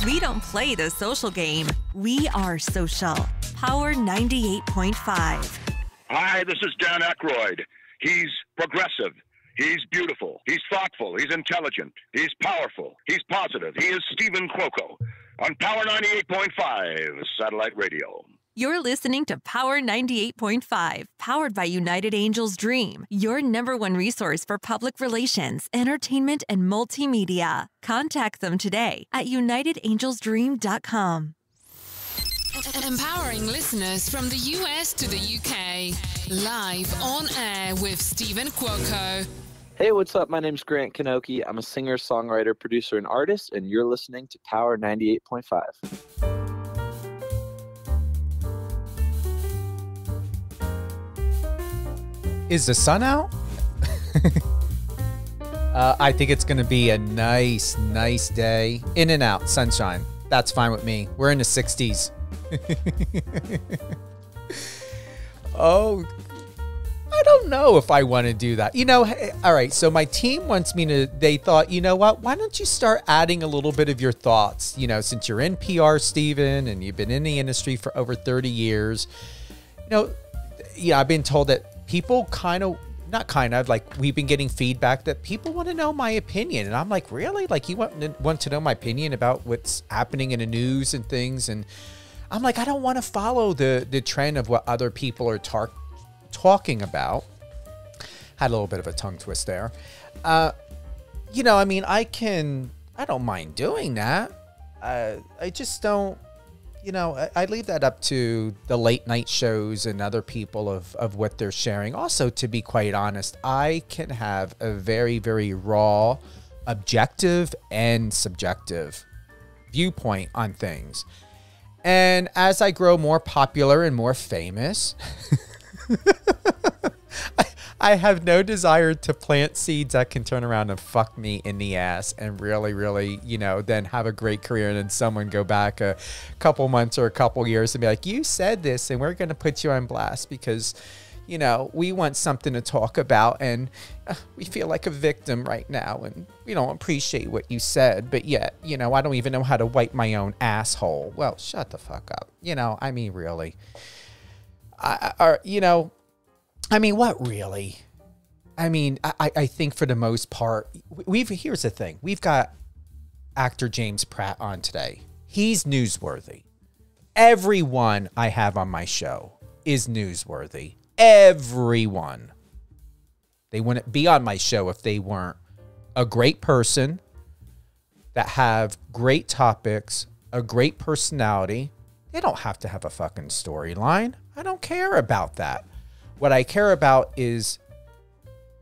We don't play the social game. We are social. Power 98.5. Hi, this is Dan Aykroyd. He's progressive. He's beautiful. He's thoughtful. He's intelligent. He's powerful. He's positive. He is Stephen Cuoco on Power 98.5 Satellite Radio. You're listening to Power 98.5, powered by United Angels Dream, your #1 resource for public relations, entertainment, and multimedia. Contact them today at unitedangelsdream.com. Empowering listeners from the US to the UK. Live on air with Stephen Cuoco. Hey, what's up? My name's Grant Kanoki. I'm a singer, songwriter, producer, and artist, and you're listening to Power 98.5. Is the sun out? I think it's going to be a nice day. In and out, sunshine. That's fine with me. We're in the 60s. Oh, I don't know if I want to do that. You know, all right, so my team wants me to, they thought, you know what, why don't you start adding a little bit of your thoughts? You know, since you're in PR, Stephen, and you've been in the industry for over 30 years. You know, yeah, I've been told that people we've been getting feedback that people want to know my opinion. And I'm like, really? Like, you want to know my opinion about what's happening in the news and things? And I'm like, I don't want to follow the trend of what other people are talking about. Had a little bit of a tongue twist there. You know, I mean, I don't mind doing that. I just don't, you know, I leave that up to the late night shows and other people of what they're sharing. Also, to be quite honest, I can have a very, very raw, objective and subjective viewpoint on things. And as I grow more popular and more famous, I have no desire to plant seeds that can turn around and fuck me in the ass and really, really, you know, then have a great career and then someone go back a couple months or a couple years and be like, you said this and we're going to put you on blast because, you know, we want something to talk about and we feel like a victim right now and we don't appreciate what you said, but yet, you know, I don't even know how to wipe my own asshole. Well, shut the fuck up. You know, I mean, really. You know, I mean, what really? I mean, I think for the most part, here's the thing. We've got actor James Pratt on today. He's newsworthy. Everyone I have on my show is newsworthy. Everyone. They wouldn't be on my show if they weren't a great person that have great topics, a great personality. They don't have to have a fucking storyline. I don't care about that. What I care about is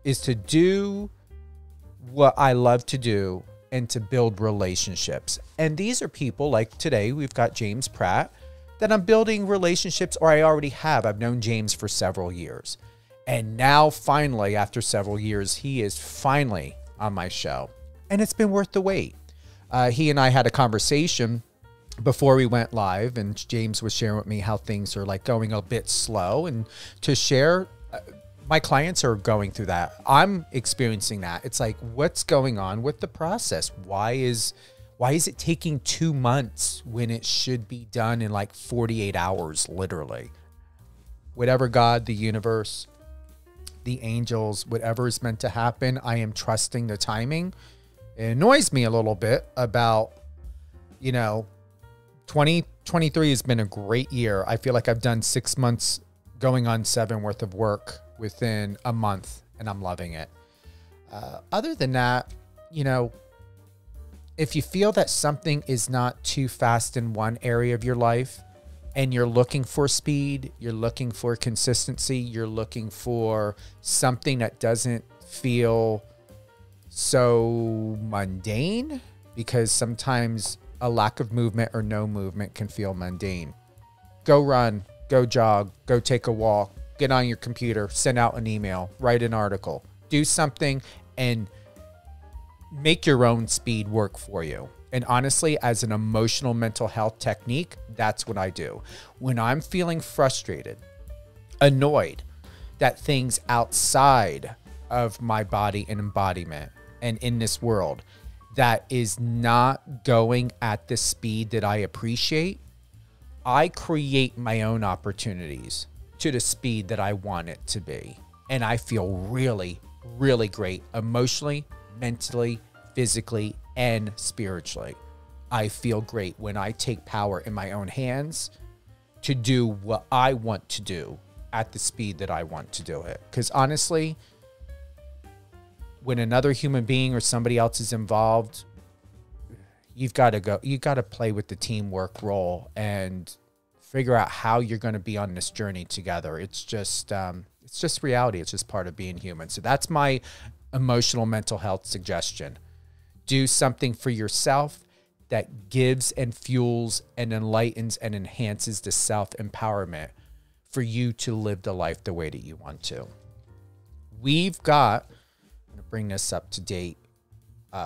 to do what I love to do and to build relationships. And these are people like today, we've got James Pratt that I'm building relationships, or I already have. I've known James for several years. And now finally, after several years, he is finally on my show. And it's been worth the wait. He and I had a conversation before we went live, and James was sharing with me how things are like going a bit slow, and to share, my clients are going through that. I'm experiencing that. It's like, what's going on with the process? Why is it taking 2 months when it should be done in like 48 hours, literally? Whatever God, the universe, the angels, whatever is meant to happen, I am trusting the timing. It annoys me a little bit about, you know, 2023 has been a great year. I feel like I've done 6 months going on 7 worth of work within a month, and I'm loving it. Other than that, you know, if you feel that something is not too fast in one area of your life and you're looking for speed, you're looking for consistency, you're looking for something that doesn't feel so mundane, because sometimes a lack of movement or no movement can feel mundane. Go run, go jog, go take a walk, get on your computer, send out an email, write an article, do something and make your own speed work for you. And honestly, as an emotional mental health technique, that's what I do. When I'm feeling frustrated, annoyed that things outside of my body and embodiment and in this world that is not going at the speed that I appreciate, I create my own opportunities to the speed that I want it to be. And I feel really, really great emotionally, mentally, physically, and spiritually. I feel great when I take power in my own hands to do what I want to do at the speed that I want to do it. Because honestly, when another human being or somebody else is involved, you've got to play with the teamwork role and figure out how you're going to be on this journey together. It's just reality. It's just part of being human. So that's my emotional mental health suggestion. Do something for yourself that gives and fuels and enlightens and enhances the self-empowerment for you to live the life the way that you want to. We've got, I'm going to bring this up to date.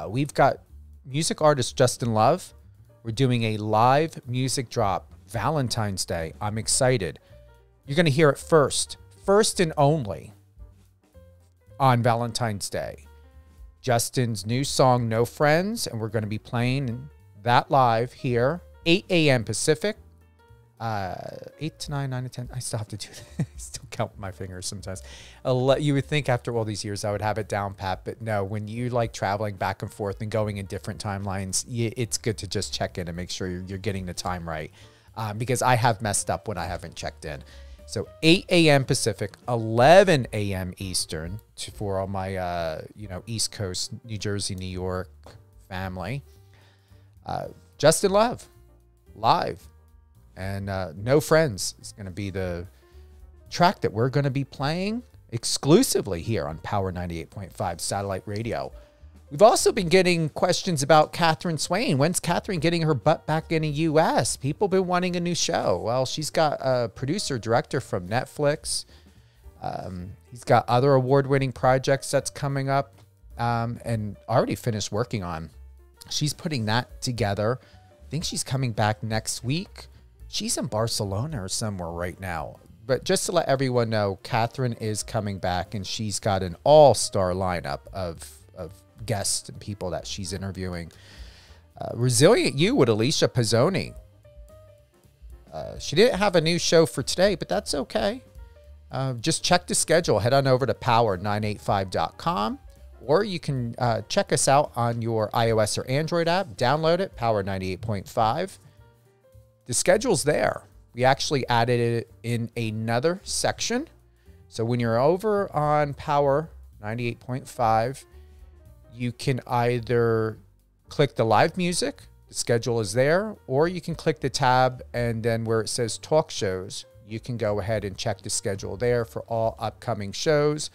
We've got music artist Justin Love. We're doing a live music drop Valentine's Day. I'm excited. You're going to hear it first and only on Valentine's Day. Justin's new song, No Friends, and we're going to be playing that live here, 8 a.m. Pacific, 8 to 9, 9 to 10. I still have to do that. I still count with my fingers sometimes. You would think after all these years I would have it down pat, but no, when you like traveling back and forth and going in different timelines, it's good to just check in and make sure you're getting the time right, because I have messed up when I haven't checked in. So 8 a.m. Pacific, 11 a.m. Eastern for all my, East Coast, New Jersey, New York family. Justin Love, live. And No Friends is going to be the track that we're going to be playing exclusively here on Power 98.5 Satellite Radio. We've also been getting questions about Catherine Swain. When's Catherine getting her butt back in the U.S.? People have been wanting a new show. Well, she's got a producer, director from Netflix. He's got other award-winning projects that's coming up and already finished working on. She's putting that together. I think she's coming back next week. She's in Barcelona or somewhere right now. But just to let everyone know, Catherine is coming back, and she's got an all-star lineup of guests and people that she's interviewing. Resilient You with Alicia Pizzoni. She didn't have a new show for today, but that's okay. Just check the schedule. Head on over to power985.com, or you can check us out on your iOS or Android app. Download it, Power 98.5. The schedule's there. We actually added it in another section. So when you're over on Power 98.5, you can either click the live music, the schedule is there, or you can click the tab and then where it says talk shows, you can go ahead and check the schedule there for all upcoming shows,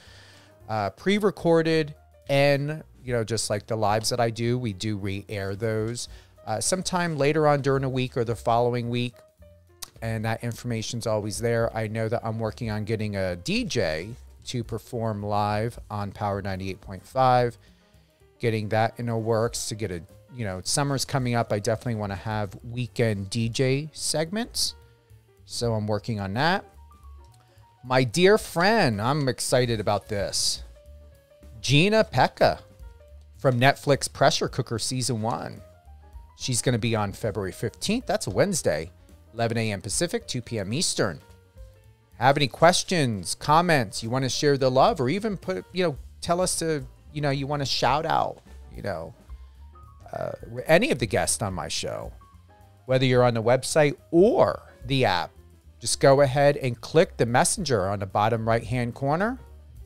pre-recorded, and just like the lives that I do, we do re-air those sometime later on during the week or the following week, and that information's always there. I know that I'm working on getting a DJ to perform live on Power 98.5, getting that in the works to get a, summer's coming up. I definitely want to have weekend DJ segments. So I'm working on that. My dear friend, I'm excited about this. Gina Pekka from Netflix Pressure Cooker Season 1. She's going to be on February 15th. That's a Wednesday, 11 a.m. Pacific, 2 p.m. Eastern. Have any questions, comments, you want to share the love, or even tell us to, you want to shout out, any of the guests on my show, whether you're on the website or the app, just go ahead and click the messenger on the bottom right-hand corner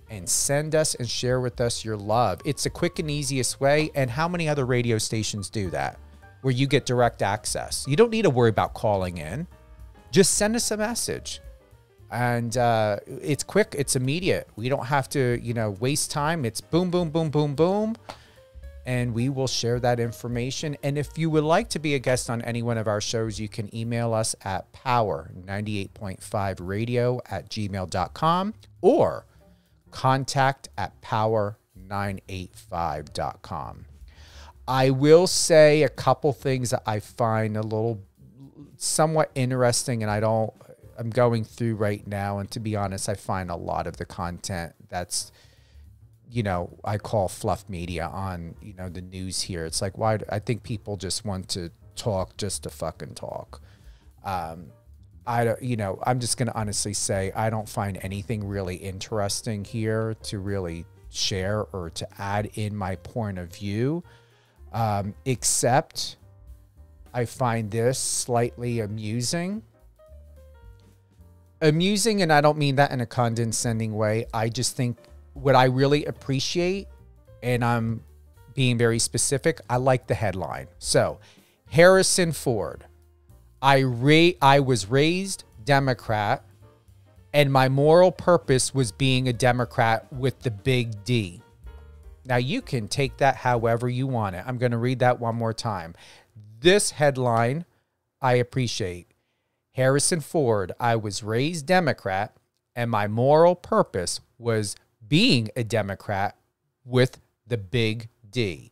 and send us and share with us your love. It's the quick and easiest way. And how many other radio stations do that, where you get direct access? You don't need to worry about calling in. Just send us a message. And it's quick, it's immediate. We don't have to, waste time. It's boom, boom, boom, boom, boom. And we will share that information. And if you would like to be a guest on any one of our shows, you can email us at power98.5radio@gmail.com or contact@power985.com. I will say a couple things that I find a little somewhat interesting, and I'm going through right now, and to be honest, I find a lot of the content that's you know, I call fluff media on, you know, the news here. It's like, why? I think people just want to talk just to fucking talk. I don't, you know, I'm just going to honestly say I don't find anything really interesting here to really share or to add in my point of view, except I find this slightly amusing. Amusing, and I don't mean that in a condescending way. I just think what I really appreciate, and I'm being very specific, I like the headline. So, Harrison Ford, I was raised Democrat, and my moral purpose was being a Democrat with the big D. Now, you can take that however you want it. I'm going to read that one more time. This headline, I appreciate. Harrison Ford, I was raised Democrat, and my moral purpose was being a Democrat with the big D.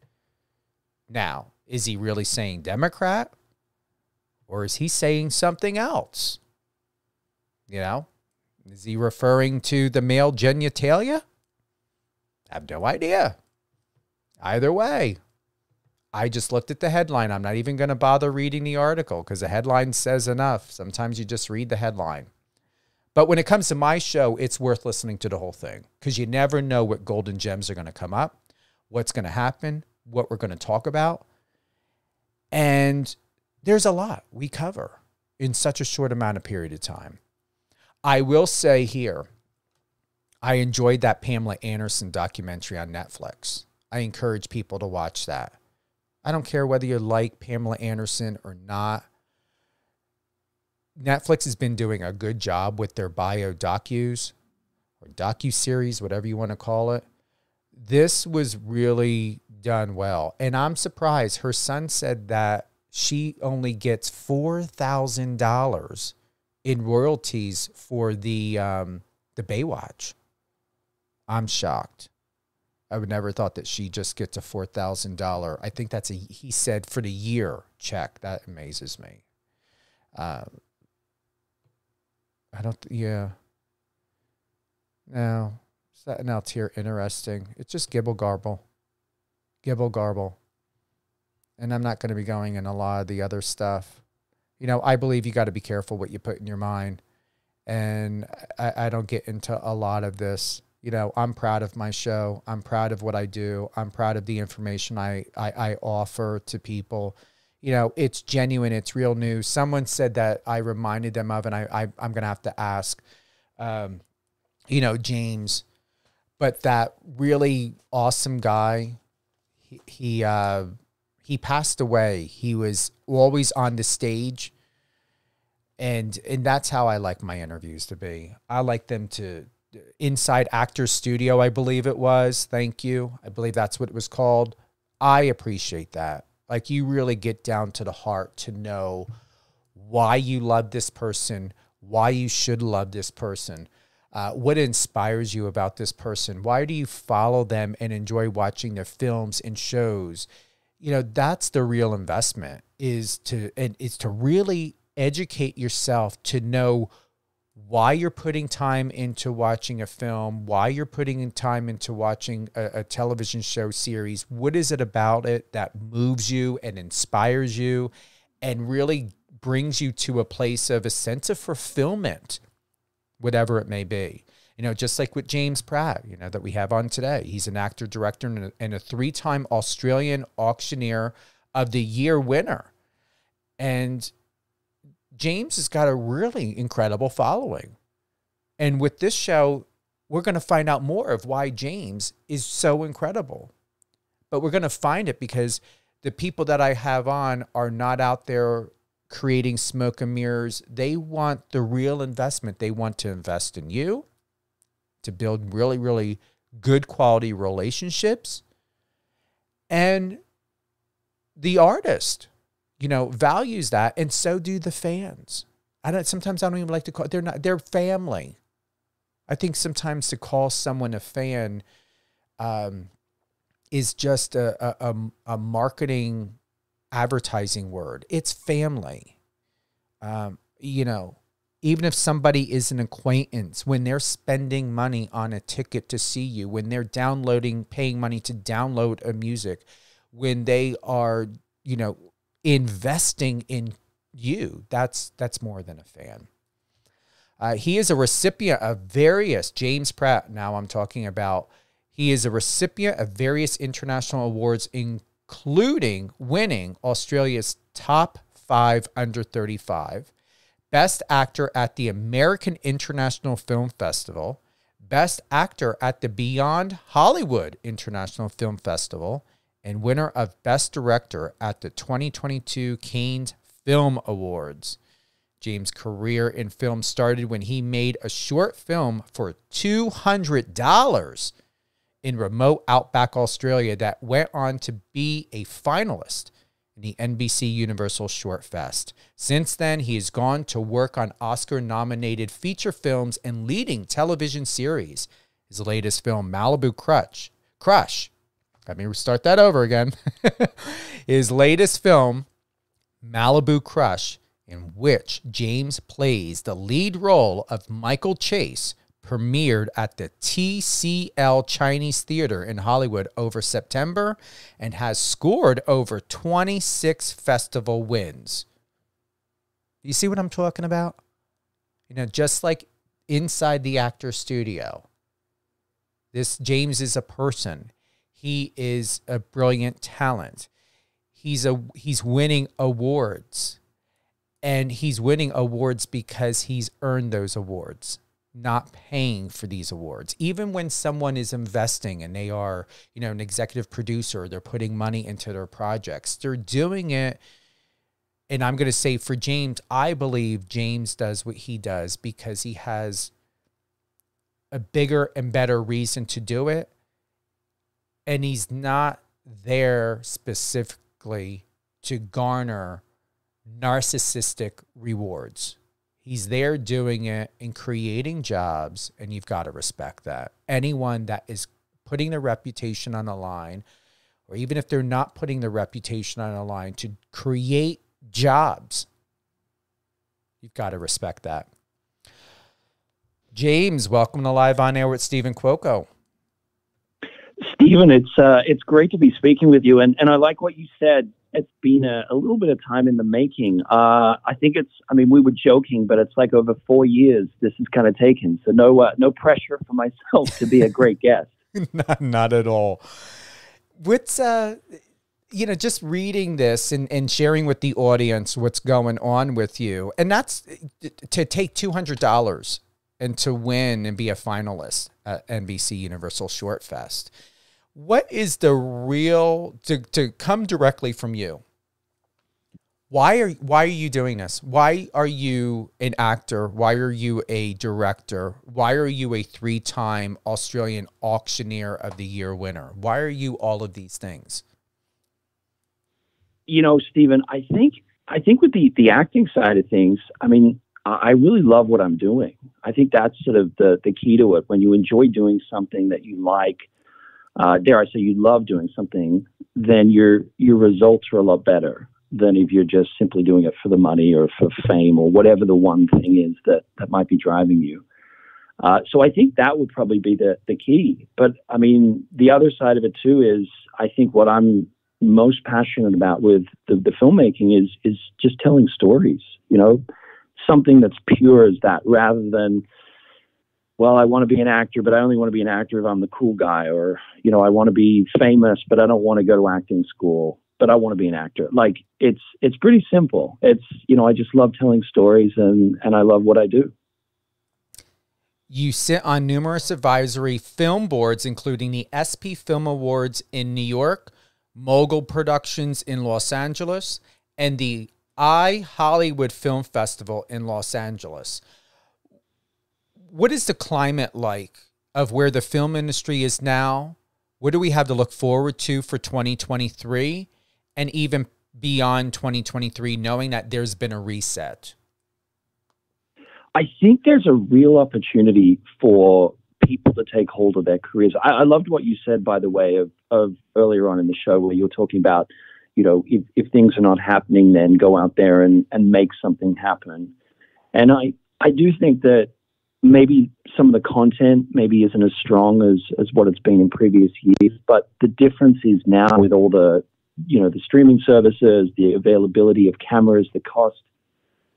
Now, is he really saying Democrat? Or is he saying something else? You know? Is he referring to the male genitalia? I have no idea. Either way, I just looked at the headline. I'm not even going to bother reading the article because the headline says enough. Sometimes you just read the headline. But when it comes to my show, it's worth listening to the whole thing because you never know what golden gems are going to come up, what's going to happen, what we're going to talk about. And there's a lot we cover in such a short amount of period of time. I will say here, I enjoyed that Pamela Anderson documentary on Netflix. I encourage people to watch that. I don't care whether you like Pamela Anderson or not. Netflix has been doing a good job with their bio docus or docu-series, whatever you want to call it. This was really done well. And I'm surprised. Her son said that she only gets $4,000 in royalties for the Baywatch. I'm shocked. I would never thought that she just gets a $4,000. I think that's he said for the year check. That amazes me. Yeah. No. Something else here interesting. It's just gibble garble. Gibble garble. And I'm not going to be going in a lot of the other stuff. You know, I believe you got to be careful what you put in your mind. And I don't get into a lot of this. You know, I'm proud of my show. I'm proud of what I do. I'm proud of the information I offer to people. You know, it's genuine. It's real news. Someone said that I reminded them of, and I'm going to have to ask, you know, James, but that really awesome guy, he passed away. He was always on the stage. And that's how I like my interviews to be. I like them to Inside Actors Studio, I believe it was. Thank you. I believe that's what it was called. I appreciate that. Like, you really get down to the heart to know why you love this person, why you should love this person, what inspires you about this person. Why do you follow them and enjoy watching their films and shows? You know, that's the real investment, is to really educate yourself to know why you're putting time into watching a film, why you're putting time into watching a television show series. What is it about it that moves you and inspires you and really brings you to a place of a sense of fulfillment, whatever it may be? You know, just like with James Pratt, you know, that we have on today. He's an actor, director, and a 3-time Australian Auctioneer of the Year winner. And James has got a really incredible following. And with this show, we're going to find out more of why James is so incredible. But we're going to find it because the people that I have on are not out there creating smoke and mirrors. They want the real investment. They want to invest in you, to build really, really good quality relationships. And the artist, you know, values that, and so do the fans. Sometimes I don't even like to call it, they're family. I think sometimes to call someone a fan is just a marketing advertising word. It's family. You know, even if somebody is an acquaintance, when they're spending money on a ticket to see you, when they're paying money to download a music, when they are, investing in you, that's more than a fan. He is a recipient of various, James Pratt, now I'm talking about, he is a recipient of various international awards, including winning Australia's top 5 under 35, Best Actor at the American International Film Festival, Best Actor at the Beyond Hollywood International Film Festival, and winner of Best Director at the 2022 Cannes Film Awards. James' career in film started when he made a short film for $200 in remote outback Australia that went on to be a finalist in the NBC Universal Short Fest. Since then, he has gone to work on Oscar-nominated feature films and leading television series. His latest film, Malibu Crush. Let me start that over again. His latest film, Malibu Crush, in which James plays the lead role of Michael Chase, premiered at the TCL Chinese Theater in Hollywood over September and has scored over 26 festival wins. You see what I'm talking about? Just like inside the actor studio, this James is a person. He is a brilliant talent. He's winning awards. And he's winning awards because he's earned those awards, not paying for these awards. Even when someone is investing and they are, an executive producer, they're putting money into their projects, they're doing it. And I'm going to say for James, I believe James does what he does because he has a bigger and better reason to do it. And he's not there specifically to garner narcissistic rewards. He's there doing it and creating jobs, and you've got to respect that. Anyone that is putting their reputation on the line, or even if they're not putting their reputation on the line to create jobs, you've got to respect that. James, welcome to Live on Air with Stephen Cuoco. Stephen, it's great to be speaking with you, and I like what you said. It's been a little bit of time in the making. I think we were joking, but it's like over 4 years this is kind of taken. So no pressure for myself to be a great guest. Not at all. What's, just reading this and sharing with the audience what's going on with you. And that's to take $200 and to win and be a finalist at NBC Universal Short Fest. What is the real, to come directly from you, why are you doing this? Why are you an actor? Why are you a director? Why are you a 3-time Australian Auctioneer of the Year winner? Why are you all of these things? Stephen, I think with the acting side of things, I really love what I'm doing. I think that's sort of the key to it. When you enjoy doing something that you like, dare I say you love doing something, then your results are a lot better than if you're just simply doing it for the money or for fame or whatever the one thing is that might be driving you. So I think that would probably be the key. But the other side of it too is I think what I'm most passionate about with the filmmaking is just telling stories, something that's pure as that, rather than, well, I want to be an actor, but I only want to be an actor if I'm the cool guy, or, I want to be famous, but I don't want to go to acting school, but I want to be an actor. Like it's pretty simple. It's, I just love telling stories and I love what I do. You sit on numerous advisory film boards, including the SP Film Awards in New York, Mogul Productions in Los Angeles, and the iHollywood Film Festival in Los Angeles. What is the climate like of where the film industry is now? What do we have to look forward to for 2023 and even beyond 2023, knowing that there's been a reset? I think there's a real opportunity for people to take hold of their careers. I loved what you said, by the way, of earlier on in the show, where you were talking about, if things are not happening, then go out there and make something happen. And I do think that maybe some of the content maybe isn't as strong as what it's been in previous years, but the difference is now with all the, the streaming services, the availability of cameras, the cost,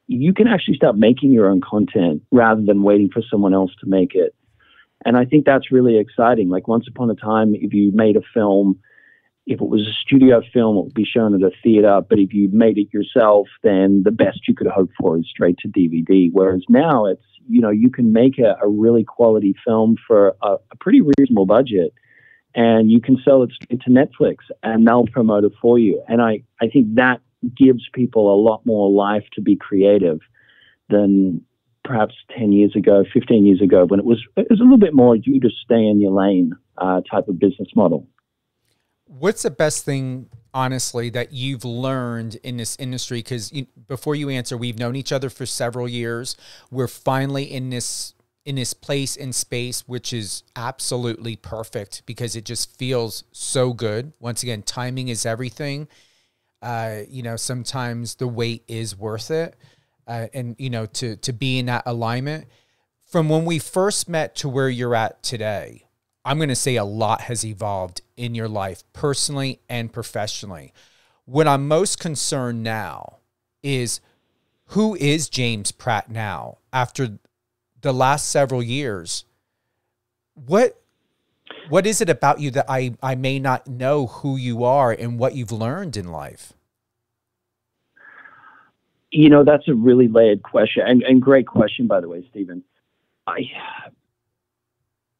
you can actually start making your own content rather than waiting for someone else to make it. And I think that's really exciting. Like once upon a time, if you made a film, if it was a studio film, it would be shown at a theater. But if you made it yourself, then the best you could hope for is straight to DVD. Whereas now it's, you can make a really quality film for a pretty reasonable budget, and you can sell it straight to Netflix and they'll promote it for you. And I think that gives people a lot more life to be creative than perhaps 10 years ago, 15 years ago, when it was a little bit more you just stay in your lane type of business model. What's the best thing, honestly, that you've learned in this industry? Because before you answer, we've known each other for several years. We're finally in this place in space, which is absolutely perfect because it just feels so good. Once again, timing is everything. Sometimes the wait is worth it. And to be in that alignment. From when we first met to where you're at today, I'm going to say a lot has evolved in your life, personally and professionally. What I'm most concerned now is, who is James Pratt now after the last several years? What is it about you that I may not know who you are and what you've learned in life? That's a really layered question and great question, by the way, Stephen.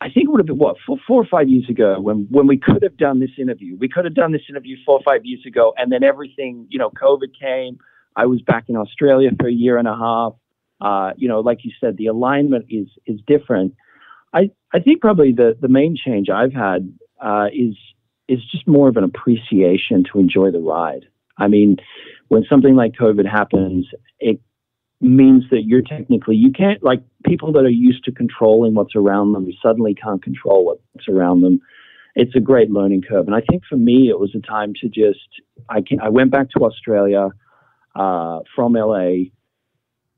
I think it would have been, 4 or 5 years ago when we could have done this interview. We could have done this interview 4 or 5 years ago, and then everything, COVID came. I was back in Australia for a year and a half. Like you said, the alignment is different. I think probably the main change I've had is just more of an appreciation to enjoy the ride. I mean, when something like COVID happens, it means that you can't, like people that are used to controlling what's around them, suddenly can't control what's around them. It's a great learning curve. And I think for me, it was a time to I went back to Australia from LA.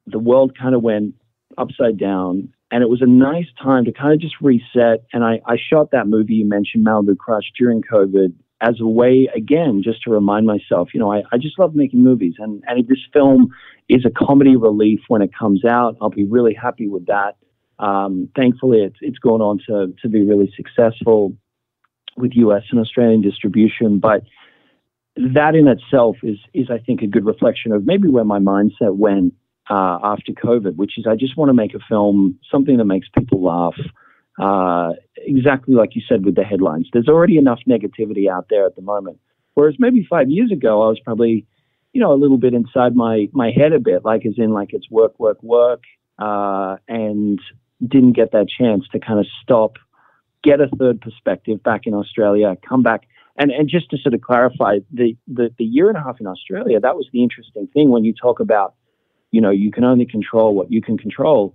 The world kind of went upside down, and it was a nice time to kind of just reset. And I shot that movie you mentioned, Malibu Crush, during COVID, as a way, again, just to remind myself, I just love making movies. And if this film is a comedy relief when it comes out, I'll be really happy with that. Thankfully, it's gone on to be really successful with US and Australian distribution. But that in itself is I think, a good reflection of maybe where my mindset went after COVID, which is I just want to make a film, something that makes people laugh. Exactly like you said with the headlines. There's already enough negativity out there at the moment. Whereas maybe 5 years ago, I was probably, a little bit inside my head a bit, like as in like it's work, and didn't get that chance to kind of stop, get a third perspective back in Australia, come back. And just to sort of clarify, the year and a half in Australia, that was the interesting thing when you talk about, you can only control what you can control.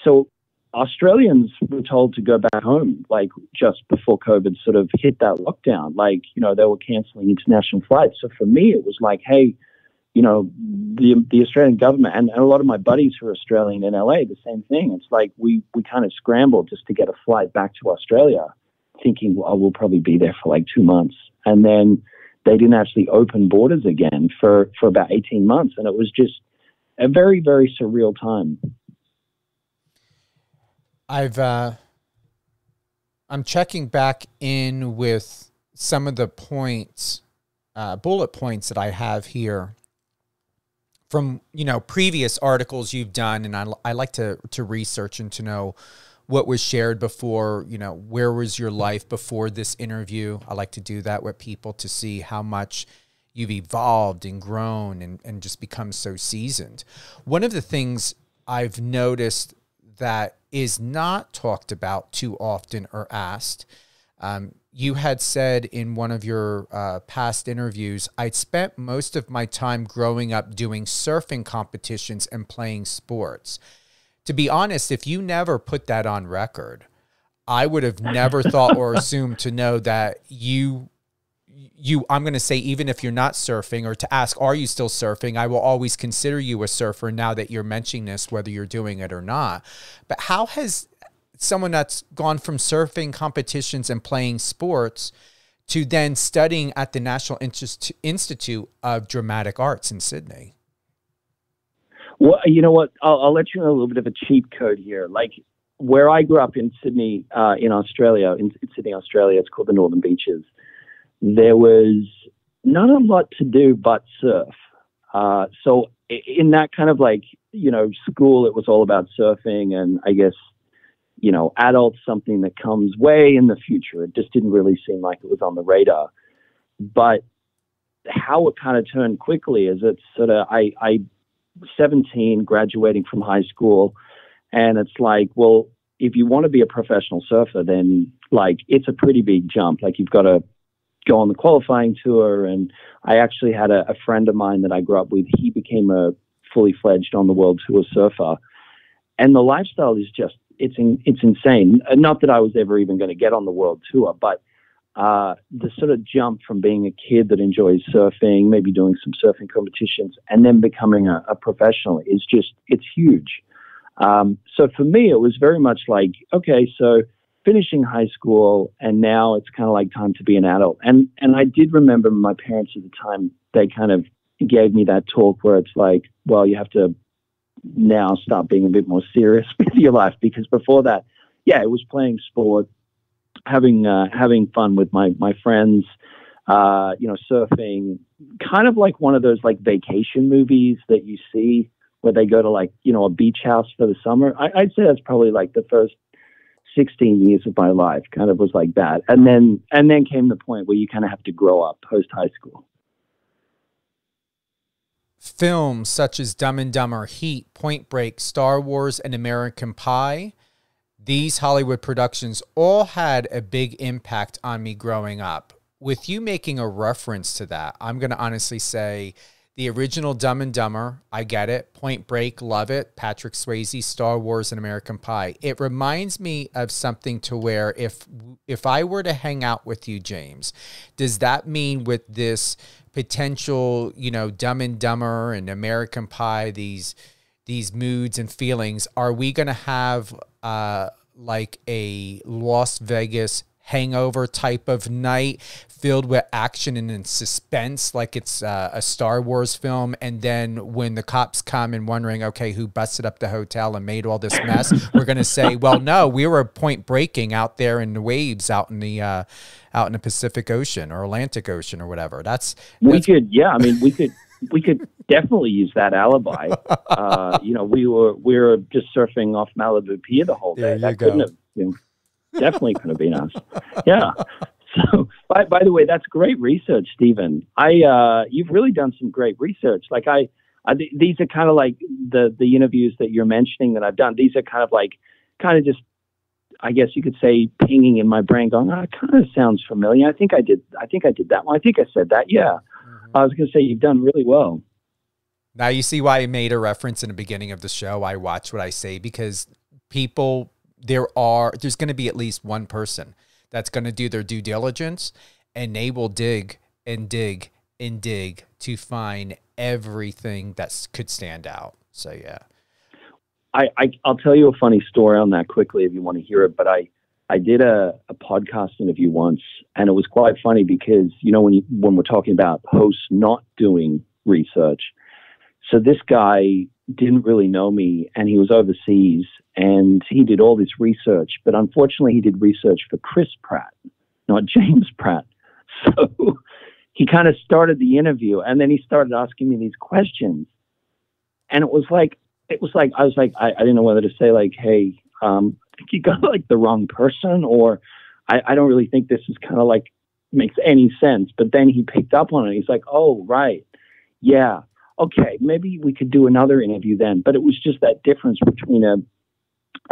So Australians were told to go back home, like just before COVID sort of hit that lockdown. Like, they were canceling international flights. So for me, it was like, hey, the Australian government and a lot of my buddies who are Australian in LA, the same thing. It's like we kind of scrambled just to get a flight back to Australia, thinking, well, we'll probably be there for like 2 months. And then they didn't actually open borders again for about 18 months. And it was just a very, very surreal time. I'm checking back in with some of the points, bullet points that I have here from, previous articles you've done. And I like to research and to know what was shared before, where was your life before this interview. I like to do that with people to see how much you've evolved and grown and just become so seasoned. One of the things I've noticed that is not talked about too often or asked. You had said in one of your past interviews, I'd spent most of my time growing up doing surfing competitions and playing sports. To be honest, if you never put that on record, I would have never thought or assumed to know that you I'm going to say, even if you're not surfing, or to ask, are you still surfing? I will always consider you a surfer now that you're mentioning this, whether you're doing it or not. But how has someone that's gone from surfing competitions and playing sports to then studying at the National Institute of Dramatic Arts in Sydney? Well, you know what? I'll let you know a little bit of a cheat code here. Like where I grew up in Sydney, in Australia, in Sydney, Australia, it's called the Northern Beaches. There was not a lot to do but surf. So in that kind of like, school, it was all about surfing, and I guess, adults, something that comes way in the future. It just didn't really seem like it was on the radar. But how it kind of turned quickly is it's sort of, I 17, graduating from high school, and it's like, well, if you want to be a professional surfer, then like it's a pretty big jump. Like you've got to go on the qualifying tour. And I actually had a friend of mine that I grew up with. He became a fully fledged on the world tour surfer, and the lifestyle is just, it's insane. Not that I was ever even going to get on the world tour, but the sort of jump from being a kid that enjoys surfing, maybe doing some surfing competitions, and then becoming a professional is just, it's huge. So for me, it was very much like, okay, so finishing high school, and now it's kind of like time to be an adult. And I did remember my parents at the time, they kind of gave me that talk where it's like, well, you have to now start being a bit more serious with your life, because before that, yeah, it was playing sport, having fun with my friends, surfing, kind of like one of those like vacation movies that you see where they go to like, a beach house for the summer. I'd say that's probably like the first 16 years of my life kind of was like that. And then came the point where you kind of have to grow up post high school. Films such as Dumb and Dumber, Heat, Point Break, Star Wars, and American Pie, these Hollywood productions all had a big impact on me growing up. With you making a reference to that, I'm going to honestly say the original Dumb and Dumber, I get it. Point Break, love it. Patrick Swayze, Star Wars, and American Pie. It reminds me of something to where if I were to hang out with you, James, does that mean with this potential, Dumb and Dumber and American Pie, these moods and feelings, are we going to have like a Las Vegas hangover type of night filled with action and in suspense, like it's a Star Wars film? And then when the cops come and wondering, okay, who busted up the hotel and made all this mess, we're going to say, well, no, we were point breaking out there in the waves out in the Pacific Ocean or Atlantic Ocean or whatever. We could definitely use that alibi. We were just surfing off Malibu Pier the whole day. That couldn't have, definitely could have been us. Yeah. So, by the way, that's great research, Stephen. You've really done some great research. Like these are kind of like the interviews that you're mentioning that I've done. These are kind of just, I guess you could say, pinging in my brain, going, it kind of sounds familiar. I think I did that one. I think I said that. Yeah. I was going to say, you've done really well. Now you see why I made a reference in the beginning of the show. I watch what I say, because there's going to be at least one person that's going to do their due diligence, and they will dig and dig and dig to find everything that could stand out. So, yeah. I'll tell you a funny story on that quickly if you want to hear it, but I did a podcast interview once, and it was quite funny because, when we're talking about hosts not doing research, so this guy didn't really know me, and he was overseas, and he did all this research, but unfortunately he did research for Chris Pratt, not James Pratt. So he kind of started the interview, and then he started asking me these questions, and I was like, I didn't know whether to say like, hey, I think you got like the wrong person, or I don't really think this is kind of like makes any sense. But then he picked up on it. He's like, oh, right. Yeah. Okay. Maybe we could do another interview then. But it was just that difference between a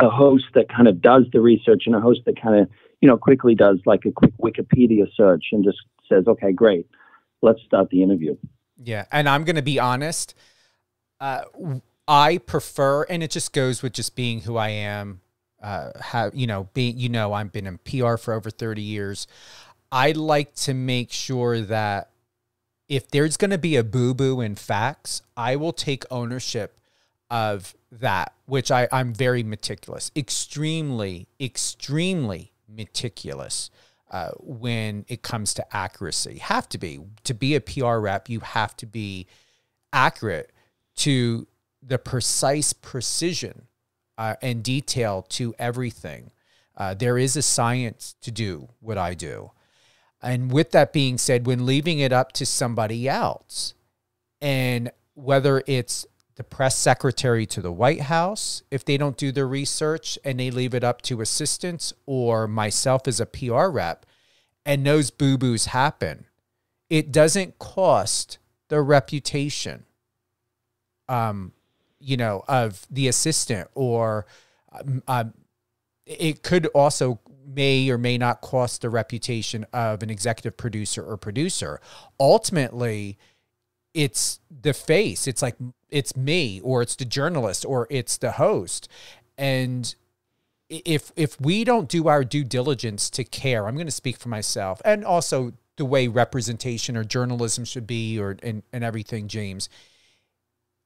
host that kind of does the research and a host that kind of, quickly does like a quick Wikipedia search and just says, okay, great. Let's start the interview. Yeah. And I'm going to be honest. I prefer, and it just goes with just being who I am, I've been in PR for over 30 years. I like to make sure that if there's going to be a boo-boo in facts, I will take ownership of that, which I'm very meticulous, extremely meticulous when it comes to accuracy. Have to be. To be a PR rep, you have to be accurate to the precise precision and detail to everything. There is a science to do what I do. And with that being said, when leaving it up to somebody else, and whether it's the press secretary to the White House, if they don't do their research and they leave it up to assistants, or myself as a PR rep, and those boo-boos happen, it doesn't cost the reputation, you know, of the assistant, or it could also may or may not cost the reputation of an executive producer or producer. Ultimately, it's the face. It's like, it's me, or it's the journalist, or it's the host. And if we don't do our due diligence to care, I'm going to speak for myself, and also the way representation or journalism should be, or and everything, James.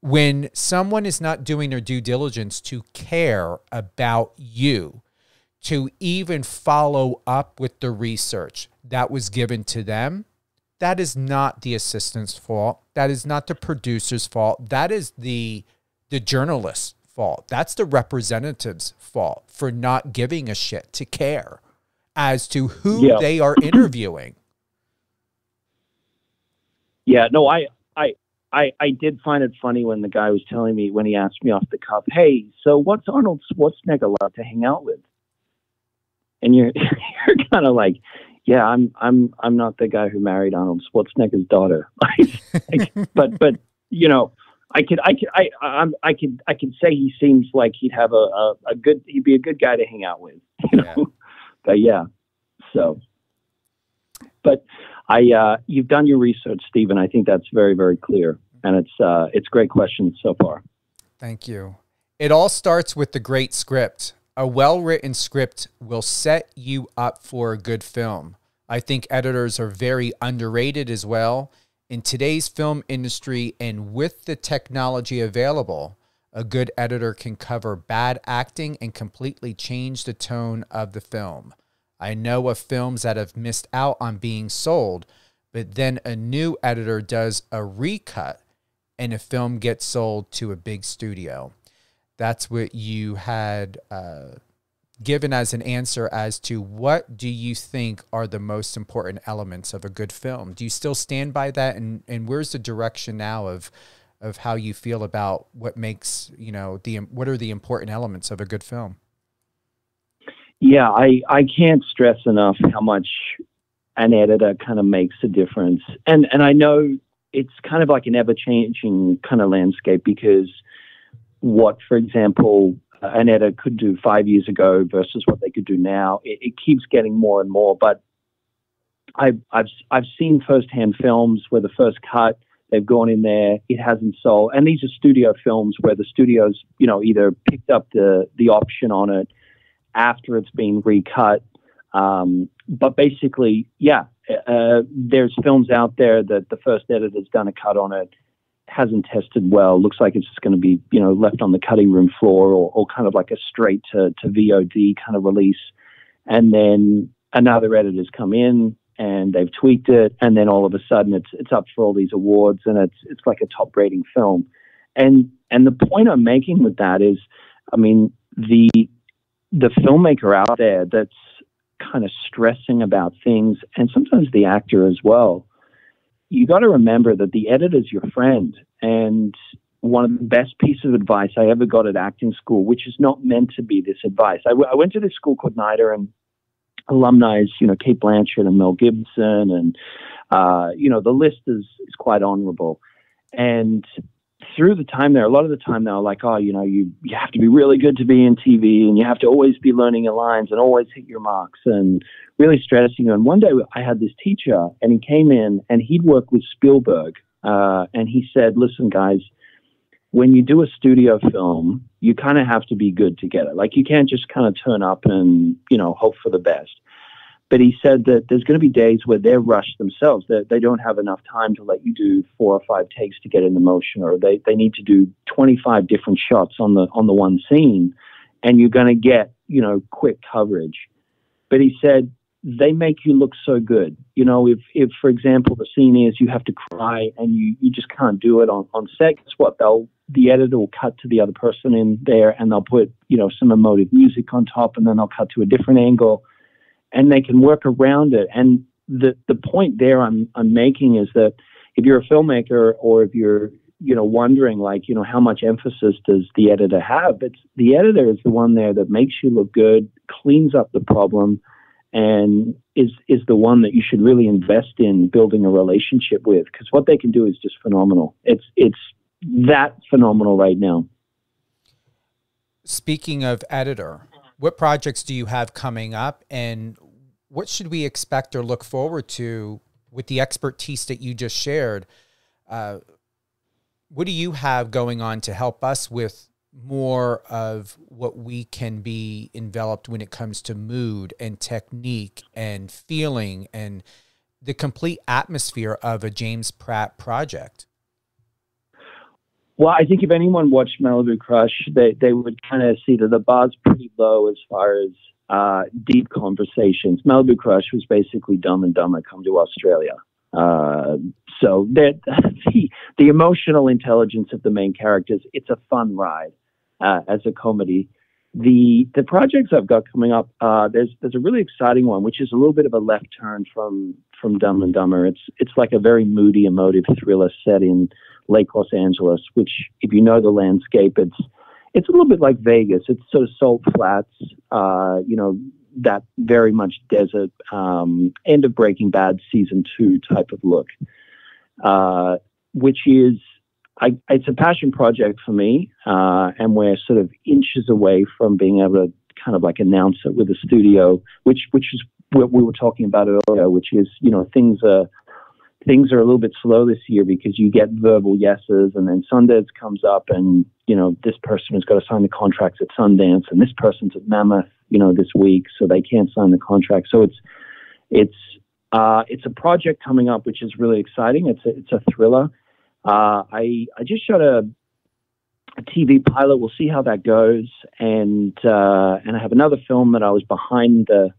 When someone is not doing their due diligence to care about you, to even follow up with the research that was given to them, that is not the assistant's fault. That is not the producer's fault. That is the journalist's fault. That's the representative's fault for not giving a shit to care as to who they are interviewing. Yeah, no, I did find it funny when the guy was telling me, when he asked me off the cuff, hey, so what's Arnold Schwarzenegger allowed to hang out with? And you're kind of like, yeah, I'm not the guy who married Arnold Schwarzenegger's daughter. but you know, I could say he seems like he'd have he'd be a good guy to hang out with, you know. But yeah, so. But you've done your research, Stephen. I think that's very, very clear, and it's great questions so far. Thank you. It all starts with the great script. A well-written script will set you up for a good film. I think editors are very underrated as well. In today's film industry, and with the technology available, a good editor can cover bad acting and completely change the tone of the film. I know of films that have missed out on being sold, but then a new editor does a recut and a film gets sold to a big studio. That's what you had given as an answer as to what do you think are the most important elements of a good film. Do you still stand by that? And where's the direction now of how you feel about what makes, you know, what are the important elements of a good film? Yeah, I can't stress enough how much an editor kind of makes a difference. And I know it's kind of like an ever-changing kind of landscape, because what, for example, an editor could do 5 years ago versus what they could do now, it keeps getting more and more. But I've seen firsthand films where the first cut, they've gone in there, it hasn't sold. And these are studio films where the studios, you know, either picked up the option on it after it's been recut. But basically, yeah, there's films out there that the first editor's done a cut on it, hasn't tested well, looks like it's just going to be, you know, left on the cutting room floor, or kind of like a straight to VOD kind of release. And then another editor's come in and they've tweaked it, and then all of a sudden it's up for all these awards, and it's like a top rating film. And the point I'm making with that is, I mean, the filmmaker out there that's kind of stressing about things, and sometimes the actor as well, you got to remember that the editor's your friend. And one of the best pieces of advice I ever got at acting school, which is not meant to be this advice. I went to this school called NIDA, and alumni is, you know, Kate Blanchett and Mel Gibson, and you know, the list is quite honorable. And through the time there, a lot of the time they were like, oh, you know, you have to be really good to be in TV, and you have to always be learning your lines and always hit your marks, and really stressing you. And one day I had this teacher, and he came in and he'd worked with Spielberg. And he said, listen, guys, when you do a studio film, you kind of have to be good together. Like, you can't just kind of turn up and, you know, hope for the best. But he said that there's going to be days where they're rushed themselves. They don't have enough time to let you do 4 or 5 takes to get into motion, or they need to do 25 different shots on the one scene, and you're going to get, you know, quick coverage. But he said they make you look so good. You know, if for example, the scene is you have to cry and you just can't do it on set, guess what? The editor will cut to the other person in there and they'll put, you know, some emotive music on top, and then they'll cut to a different angle, and they can work around it. And the point there I'm making is that if you're a filmmaker, or if you're, you know, wondering, like, you know, how much emphasis does the editor have? It's the editor is the one there that makes you look good, cleans up the problem, and is the one that you should really invest in building a relationship with, because what they can do is just phenomenal. It's that phenomenal right now. Speaking of editor, what projects do you have coming up, and what should we expect or look forward to with the expertise that you just shared? What do you have going on to help us with more of what we can be enveloped when it comes to mood and technique and feeling and the complete atmosphere of a James Pratt project? Well, I think if anyone watched Malibu Crush, they would kind of see that the bar's pretty low as far as deep conversations. Malibu Crush was basically Dumb and Dumber come to Australia. So that the emotional intelligence of the main characters, it's a fun ride as a comedy. The projects I've got coming up, there's a really exciting one, which is a little bit of a left turn from Dumb and Dumber. It's like a very moody, emotive thriller set in Lake Los Angeles, which, if you know the landscape, it's a little bit like Vegas. It's sort of salt flats, you know, that very much desert, end of Breaking Bad season 2 type of look, which is, it's a passion project for me, and we're sort of inches away from being able to kind of like announce it with a studio, which is what we were talking about earlier, which is, you know, things are a little bit slow this year because you get verbal yeses, and then Sundance comes up, and, you know, this person has got to sign the contracts at Sundance, and this person's at Mammoth, you know, this week, so they can't sign the contract. So it's a project coming up which is really exciting. It's a thriller. I just shot a TV pilot. We'll see how that goes, and I have another film that I was behind the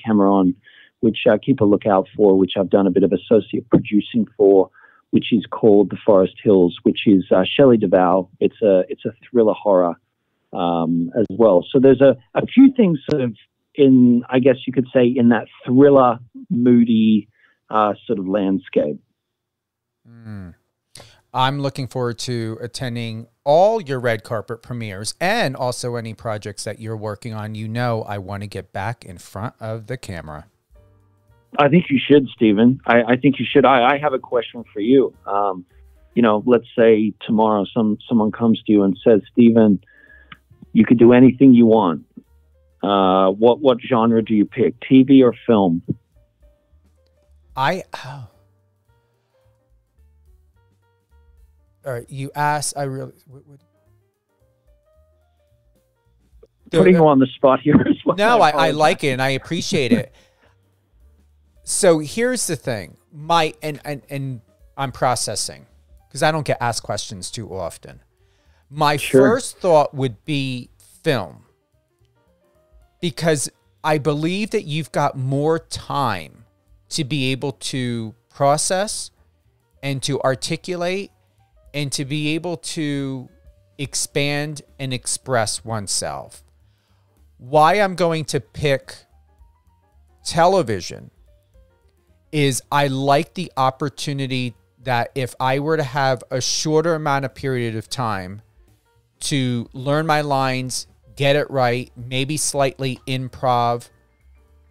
camera on, which I keep a lookout for, which I've done a bit of associate producing for, which is called The Forest Hills, which is Shelley Duvall. It's a thriller horror as well. So there's a few things sort of in, I guess you could say, in that thriller, moody sort of landscape. I'm looking forward to attending all your red carpet premieres and also any projects that you're working on. You know, I want to get back in front of the camera. I think you should, Stephen. I think you should. I have a question for you. You know, let's say tomorrow someone comes to you and says, Stephen, you could do anything you want. What genre do you pick, TV or film? All right, you asked. I really putting you on the spot here as well. No, I like it and I appreciate it. So here's the thing, and I'm processing because I don't get asked questions too often. My first thought would be film, because I believe that you've got more time to be able to process and to articulate and to be able to expand and express oneself. Why I'm going to pick television is I like the opportunity that if I were to have a shorter amount of period of time to learn my lines, get it right, maybe slightly improv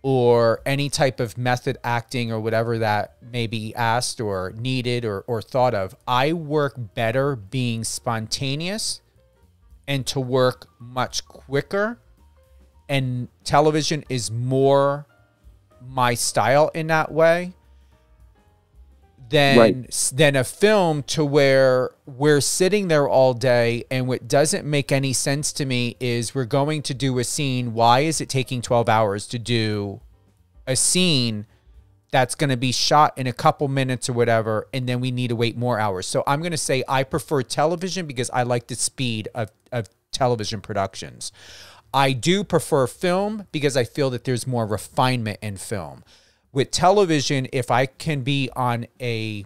or any type of method acting or whatever that may be asked or needed or thought of, I work better being spontaneous and to work much quicker. And television is more my style in that way than a film, to where we're sitting there all day and what doesn't make any sense to me is we're going to do a scene. Why is it taking 12 hours to do a scene that's going to be shot in a couple minutes or whatever, and then we need to wait more hours. So I'm going to say I prefer television because I like the speed of television productions. I do prefer film because I feel that there's more refinement in film. With television, if I can be on a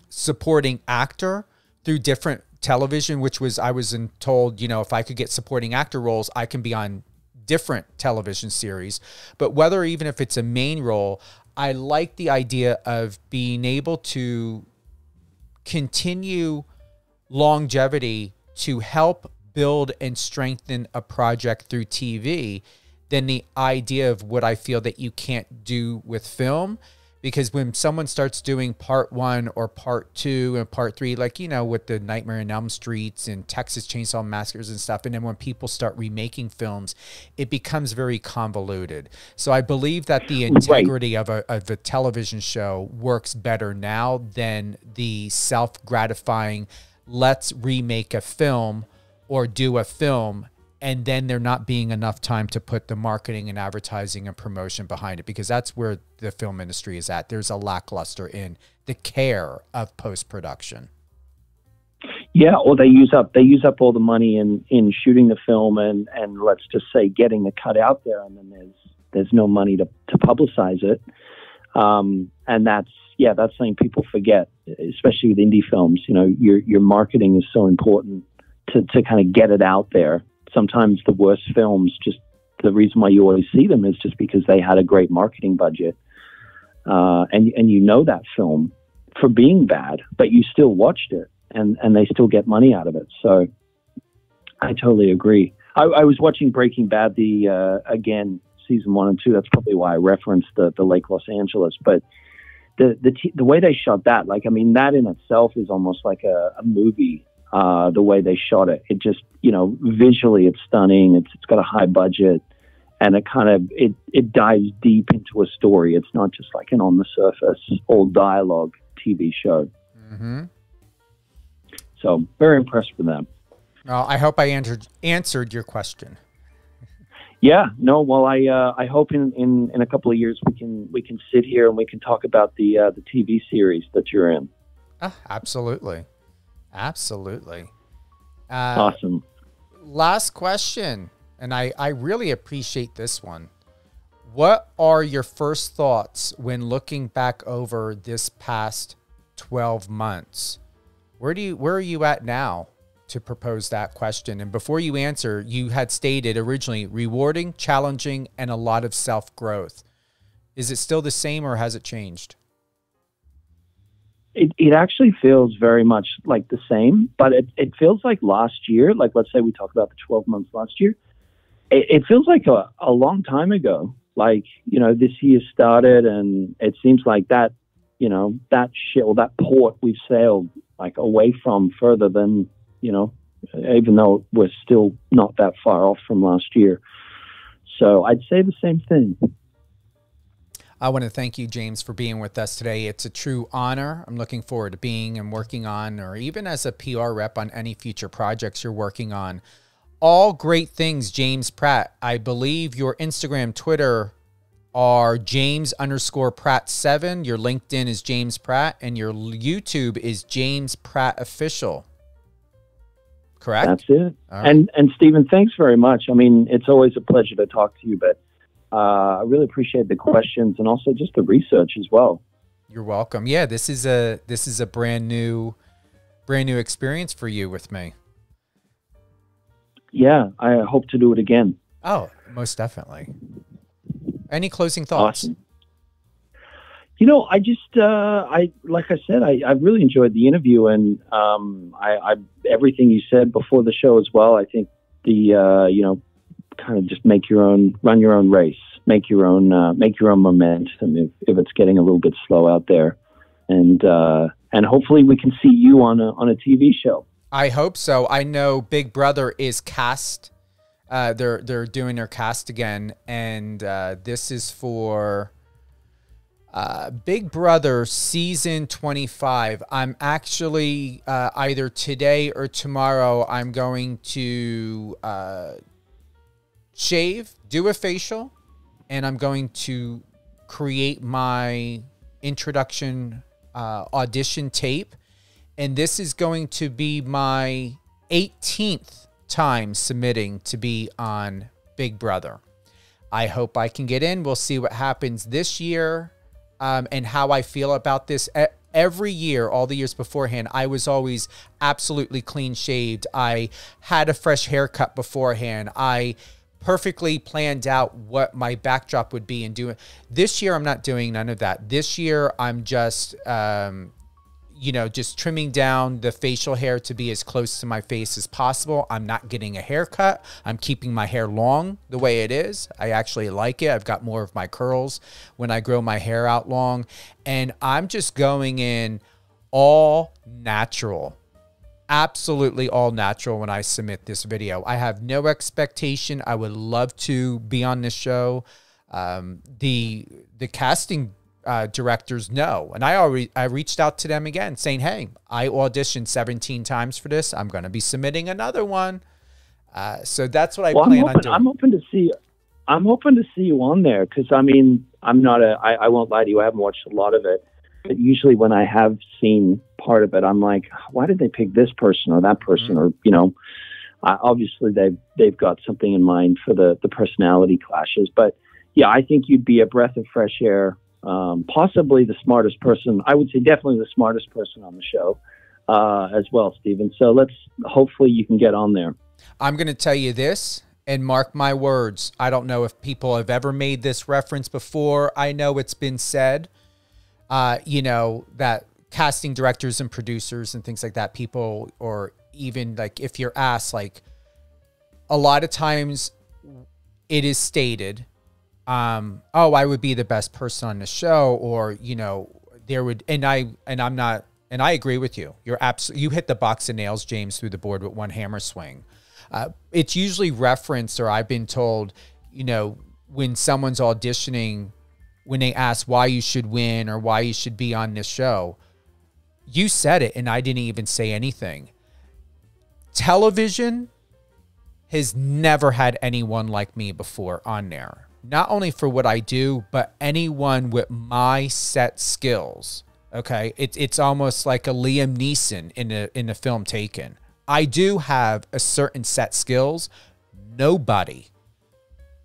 supporting actor through different television, which was, I was told, you know, if I could get supporting actor roles, I can be on different television series. But whether, even if it's a main role, I like the idea of being able to continue longevity to help build and strengthen a project through TV than the idea of what I feel that you can't do with film. Because when someone starts doing part 1 or part 2 and part 3, like, you know, with the Nightmare on Elm Streets and Texas Chainsaw Massacres and stuff, and then when people start remaking films, it becomes very convoluted. So I believe that the integrity of a television show works better now than the self-gratifying, let's remake a film or do a film, and then there not being enough time to put the marketing and advertising and promotion behind it, because that's where the film industry is at. There's a lackluster in the care of post-production. Yeah, or they use up all the money in shooting the film and let's just say getting the cut out there, and then there's no money to publicize it. And that's something people forget, especially with indie films. You know, your marketing is so important to kind of get it out there. Sometimes the worst films, just the reason why you always see them is just because they had a great marketing budget. And you know that film for being bad, but you still watched it and they still get money out of it. So I totally agree. I was watching Breaking Bad, again, season 1 and 2. That's probably why I referenced the Lake Los Angeles, but the way they shot that, like, I mean, that in itself is almost like a movie. The way they shot it, it just, you know, visually it's stunning. It's got a high budget, and it dives deep into a story. It's not just like an on the surface, all dialogue TV show. Mm-hmm. So very impressed with them. Well, I hope I answered your question. Yeah, no. Well, I hope in a couple of years we can sit here and we can talk about the TV series that you're in. Absolutely. Absolutely. Awesome. Last question, and I really appreciate this one. What are your first thoughts when looking back over this past 12 months? Where are you at now to propose that question? And before you answer, you had stated originally rewarding, challenging, and a lot of self-growth. Is it still the same or has it changed? It actually feels very much like the same, but it feels like last year, like let's say we talk about the 12 months last year, it feels like a long time ago. Like, you know, this year started and it seems like that, you know, that port we've sailed like away from further than, you know, even though we're still not that far off from last year. So I'd say the same thing. I want to thank you, James, for being with us today. It's a true honor. I'm looking forward to being and working on, or even as a PR rep on any future projects you're working on. All great things, James Pratt. I believe your Instagram, Twitter are James_Pratt7. Your LinkedIn is James Pratt, and your YouTube is James Pratt Official. Correct? That's it. All right. And Stephen, thanks very much. I mean, it's always a pleasure to talk to you, but I really appreciate the questions and also just the research as well. You're welcome. Yeah, this is a brand new experience for you with me. Yeah, I hope to do it again. Oh, most definitely. Any closing thoughts? Awesome. You know, I just, like I said, I really enjoyed the interview, and I everything you said before the show as well. I think you know, kind of just run your own race, make your own momentum if it's getting a little bit slow out there, and hopefully we can see you on a TV show. I hope so. I know Big Brother is cast. They're doing their cast again, and this is for Big Brother season 25. I'm actually either today or tomorrow. I'm going to shave, do a facial, and I'm going to create my introduction audition tape. And this is going to be my 18th time submitting to be on Big Brother. I hope I can get in. We'll see what happens this year, and how I feel about this. Every year, all the years beforehand, I was always absolutely clean shaved. I had a fresh haircut beforehand. I perfectly planned out what my backdrop would be and doing. This year, I'm not doing none of that. This year, I'm just, just trimming down the facial hair to be as close to my face as possible. I'm not getting a haircut. I'm keeping my hair long the way it is. I actually like it. I've got more of my curls when I grow my hair out long. And I'm just going in all natural. Absolutely all natural when I submit this video. I have no expectation. I would love to be on this show. The casting directors know, and I reached out to them again saying, hey, I auditioned 17 times for this. I'm going to be submitting another one. So that's what I plan on doing. I'm hoping to see you on there, because I mean, I won't lie to you, I haven't watched a lot of it, but usually when I have seen part of it, I'm like, why did they pick this person or that person? Or obviously they've got something in mind for the personality clashes. But yeah, I think you'd be a breath of fresh air. Possibly the smartest person. I would say definitely the smartest person on the show as well, Stephen. So hopefully you can get on there. I'm going to tell you this, and mark my words. I don't know if people have ever made this reference before. I know it's been said, that casting directors and producers and things like that, people, or even like if you're asked, like a lot of times it is stated, I would be the best person on the show, or, there would, and I agree with you. You hit the box of nails, James, through the board with one hammer swing. It's usually referenced, or I've been told, when someone's auditioning, when they ask why you should win or why you should be on this show, you said it and I didn't even say anything. Television has never had anyone like me before on there. Not only for what I do, but anyone with my set skills. Okay, it's almost like a Liam Neeson in the film Taken. I do have a certain set skills nobody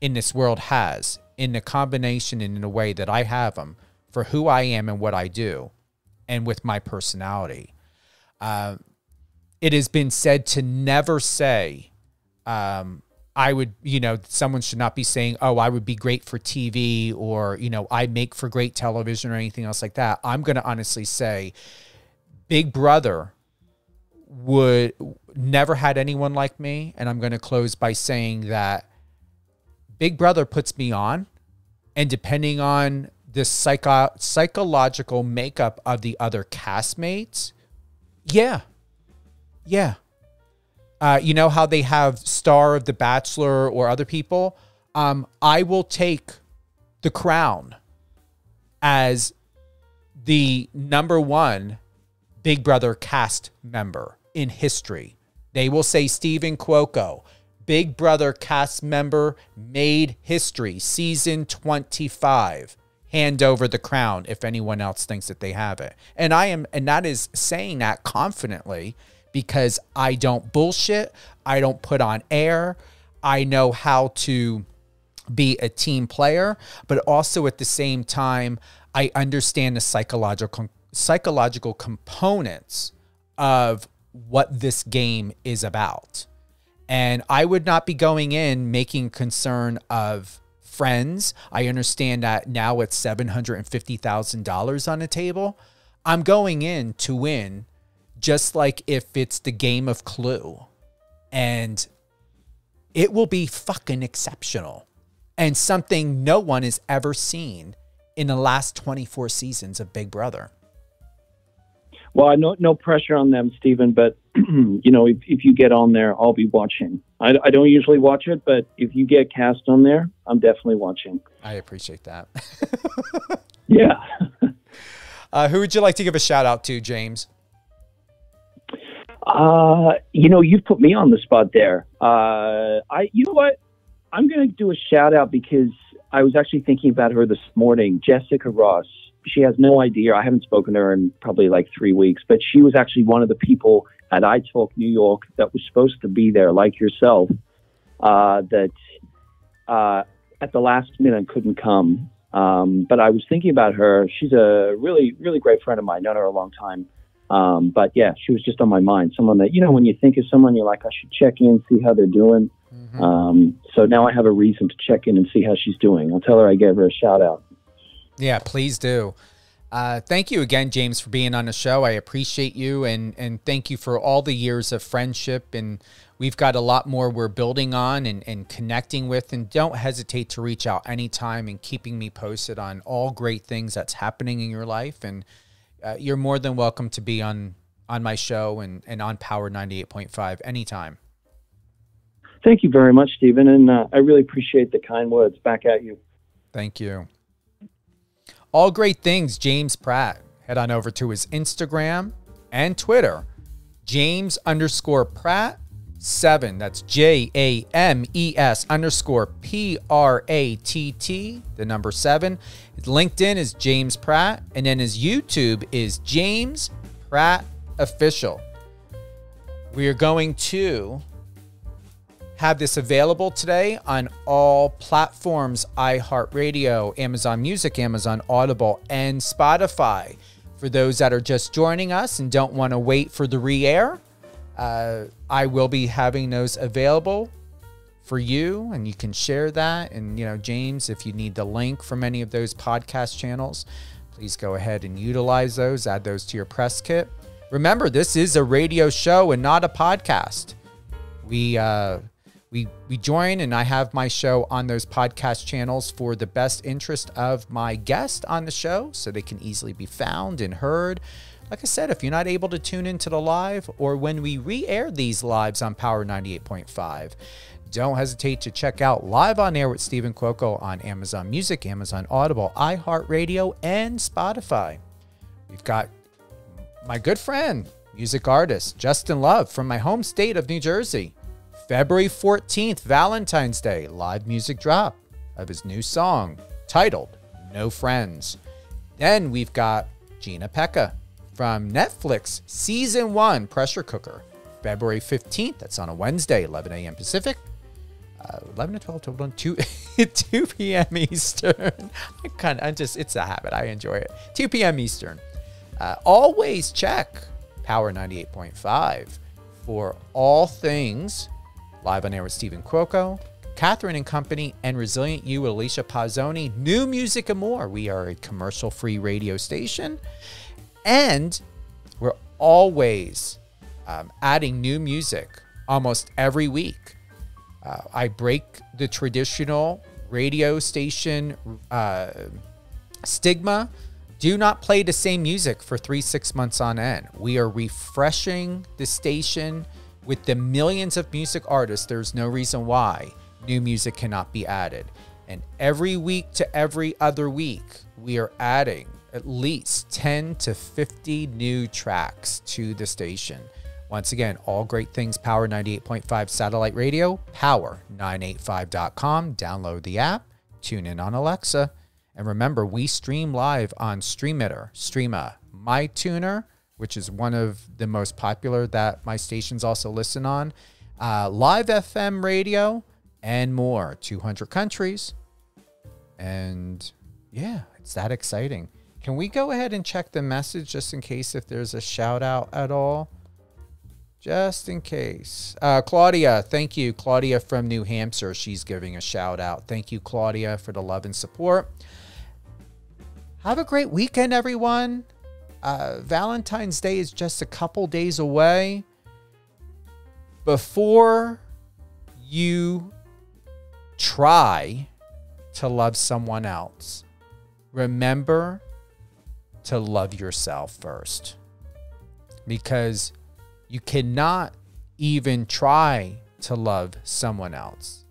in this world has, in the combination and in the way that I have them for who I am and what I do, and with my personality. It has been said to never say, I would, someone should not be saying, oh, I would be great for TV, or, I make for great television or anything else like that. I'm going to honestly say Big Brother would never had anyone like me. And I'm going to close by saying that Big Brother puts me on, and depending on the psychological makeup of the other castmates, yeah. You know how they have star of The Bachelor or other people? I will take the crown as the #1 Big Brother cast member in history. They will say Stephen Cuoco, Big Brother cast member, made history, season 25. Hand over the crown if anyone else thinks that they have it. And that is saying that confidently, because I don't bullshit. I don't put on air. I know how to be a team player, but also at the same time, I understand the psychological components of what this game is about. And I would not be going in making concern of friends. I understand that now it's $750,000 on the table. I'm going in to win, just like if it's the game of Clue. And it will be fucking exceptional, and something no one has ever seen in the last 24 seasons of Big Brother. Well, no pressure on them, Stephen, but if you get on there, I'll be watching. I don't usually watch it, but if you get cast on there, I'm definitely watching. I appreciate that. Yeah. Who would you like to give a shout out to, James? You've put me on the spot there. You know what? I'm going to do a shout out because I was actually thinking about her this morning, Jessica Ross. She has no idea. I haven't spoken to her in probably like 3 weeks, but she was actually one of the people at iTalk New York that was supposed to be there, like yourself, that at the last minute couldn't come. But I was thinking about her. She's a really, really great friend of mine. Known her a long time. But yeah, she was just on my mind. Someone that, when you think of someone, you're like, I should check in, see how they're doing. So now I have a reason to check in and see how she's doing. I'll tell her I gave her a shout out. Yeah, please do. Thank you again, James, for being on the show. I appreciate you, and thank you for all the years of friendship. And we've got a lot more we're building on and connecting with. And don't hesitate to reach out anytime and keeping me posted on all great things that's happening in your life. And you're more than welcome to be on my show and on Power 98.5 anytime. Thank you very much, Stephen. And I really appreciate the kind words. Back at you. Thank you. All great things, James Pratt. Head on over to his Instagram and Twitter, James_Pratt7. That's JAMES_PRATT, the number 7. His LinkedIn is James Pratt, and then his YouTube is James Pratt Official. We are going to have this available today on all platforms: iHeartRadio, Amazon Music, Amazon Audible, and Spotify. For those that are just joining us and don't want to wait for the re-air, I will be having those available for you, and you can share that. And, James, if you need the link from any of those podcast channels, please go ahead and utilize those, add those to your press kit. Remember, this is a radio show and not a podcast. We join, and I have my show on those podcast channels for the best interest of my guest on the show, so they can easily be found and heard. Like I said, if you're not able to tune into the live or when we re-air these lives on Power 98.5, don't hesitate to check out Live on Air with Stephen Cuoco on Amazon Music, Amazon Audible, iHeartRadio, and Spotify. We've got my good friend, music artist Justin Love from my home state of New Jersey. February 14th, Valentine's Day, live music drop of his new song titled No Friends. Then we've got Gina Pekka from Netflix Season 1 Pressure Cooker. February 15th, that's on a Wednesday, 11 a.m. Pacific. 11 to 12, 12 2 p.m. Eastern. It's a habit. I enjoy it. 2 p.m. Eastern. Always check Power 98.5 for all things Live on Air with Stephen Cuoco, Catherine and Company, and Resilient You with Alicia Pazzoni, new music and more. We are a commercial-free radio station, and we're always adding new music almost every week. I break the traditional radio station stigma. Do not play the same music for 3-6 months on end. We are refreshing the station with the millions of music artists. There's no reason why new music cannot be added. And every week to every other week, we are adding at least 10 to 50 new tracks to the station. Once again, all great things, Power 98.5 satellite radio, power985.com. Download the app, tune in on Alexa. And remember, we stream live on Streamitter, Streama, MyTuner, which is one of the most popular that my stations also listen on, Live FM radio, and more. 200 countries. And yeah, it's that exciting. Can we go ahead and check the message just in case if there's a shout out at all? Just in case. Claudia, thank you. Claudia from New Hampshire. She's giving a shout out. Thank you, Claudia, for the love and support. Have a great weekend, everyone. Valentine's Day is just a couple days away. Before you try to love someone else, remember to love yourself first. Because you cannot even try to love someone else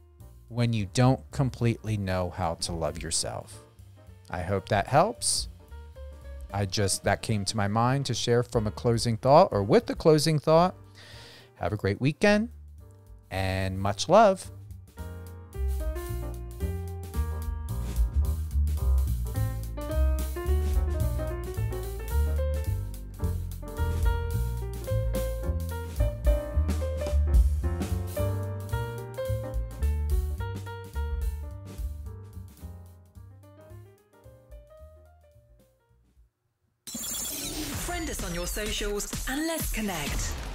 when you don't completely know how to love yourself. I hope that helps. That came to my mind to share from a closing thought, or with the closing thought. Have a great weekend and much love. Find us on your socials and let's connect.